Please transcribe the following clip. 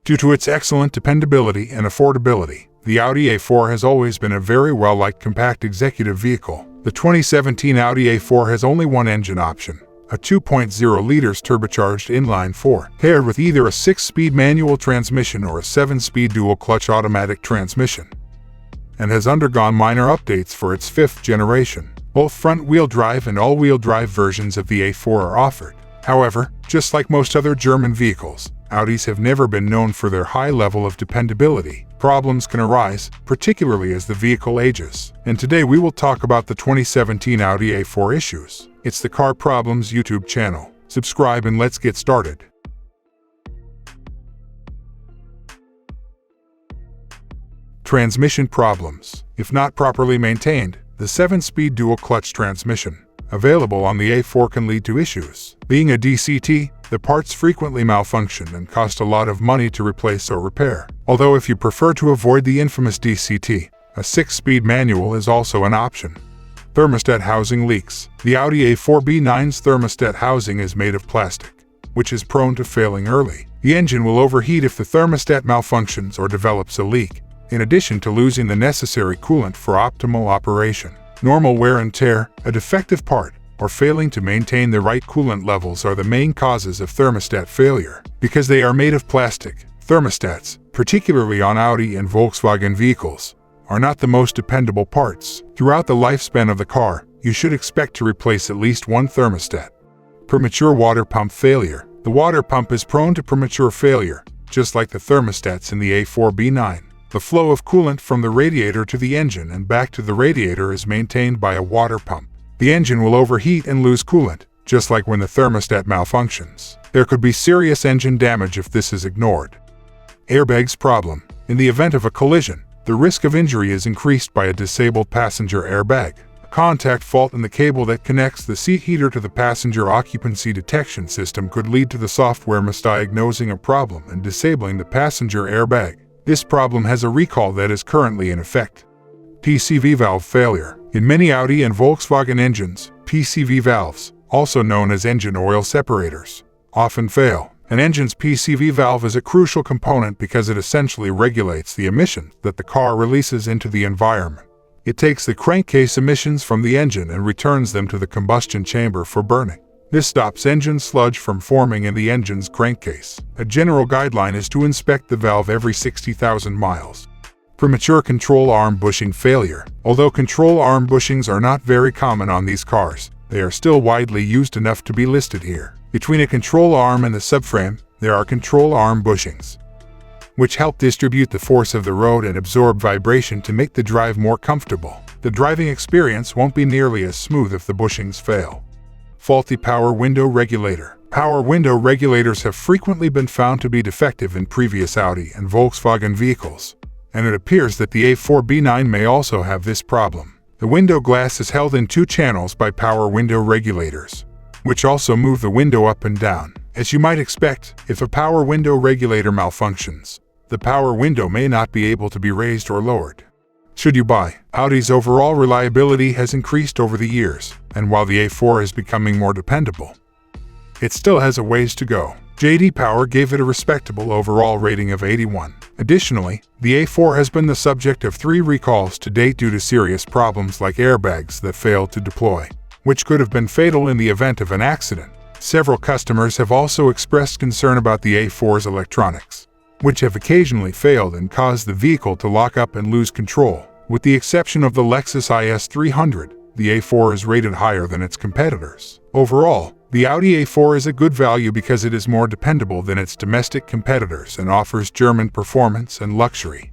Due to its excellent dependability and affordability, the Audi A4 has always been a very well-liked compact executive vehicle. The 2017 Audi A4 has only one engine option, a 2.0 liters turbocharged inline-4, paired with either a 6-speed manual transmission or a 7-speed dual-clutch automatic transmission, and has undergone minor updates for its 5th generation. Both front-wheel drive and all-wheel drive versions of the A4 are offered. However, just like most other German vehicles, Audis have never been known for their high level of dependability. Problems can arise, particularly as the vehicle ages. And today we will talk about the 2017 Audi A4 issues. It's the Car Problems YouTube channel. Subscribe and let's get started. Transmission problems. If not properly maintained, the 7-speed dual-clutch transmission available on the A4 can lead to issues. Being a DCT, the parts frequently malfunction and cost a lot of money to replace or repair. Although if you prefer to avoid the infamous DCT, a 6-speed manual is also an option. Thermostat housing leaks. The Audi A4 B9's thermostat housing is made of plastic, which is prone to failing early. The engine will overheat if the thermostat malfunctions or develops a leak, in addition to losing the necessary coolant for optimal operation. Normal wear and tear, a defective part, or failing to maintain the right coolant levels are the main causes of thermostat failure. Because they are made of plastic, thermostats, particularly on Audi and Volkswagen vehicles, are not the most dependable parts. Throughout the lifespan of the car, you should expect to replace at least one thermostat. Premature water pump failure. The water pump is prone to premature failure, just like the thermostats in the A4 B9. The flow of coolant from the radiator to the engine and back to the radiator is maintained by a water pump. The engine will overheat and lose coolant, just like when the thermostat malfunctions. There could be serious engine damage if this is ignored. Airbags problem. In the event of a collision, the risk of injury is increased by a disabled passenger airbag. A contact fault in the cable that connects the seat heater to the passenger occupancy detection system could lead to the software misdiagnosing a problem and disabling the passenger airbag. This problem has a recall that is currently in effect. PCV valve failure. In many Audi and Volkswagen engines, PCV valves, also known as engine oil separators, often fail. An engine's PCV valve is a crucial component because it essentially regulates the emissions that the car releases into the environment. It takes the crankcase emissions from the engine and returns them to the combustion chamber for burning. This stops engine sludge from forming in the engine's crankcase. A general guideline is to inspect the valve every 60,000 miles. Premature control arm bushing failure. Although control arm bushings are not very common on these cars, they are still widely used enough to be listed here. Between a control arm and the subframe, there are control arm bushings, which help distribute the force of the road and absorb vibration to make the drive more comfortable. The driving experience won't be nearly as smooth if the bushings fail. Faulty power window regulator. Power window regulators have frequently been found to be defective in previous Audi and Volkswagen vehicles, and it appears that the A4 B9 may also have this problem. The window glass is held in 2 channels by power window regulators, which also move the window up and down. As you might expect, if a power window regulator malfunctions, the power window may not be able to be raised or lowered. Should you buy? Audi's overall reliability has increased over the years, and while the A4 is becoming more dependable, it still has a ways to go. J.D. Power gave it a respectable overall rating of 81. Additionally, the A4 has been the subject of 3 recalls to date due to serious problems like airbags that failed to deploy, which could have been fatal in the event of an accident. Several customers have also expressed concern about the A4's electronics, which have occasionally failed and caused the vehicle to lock up and lose control. With the exception of the Lexus IS 300, the A4 is rated higher than its competitors. Overall, the Audi A4 is a good value because it is more dependable than its domestic competitors and offers German performance and luxury.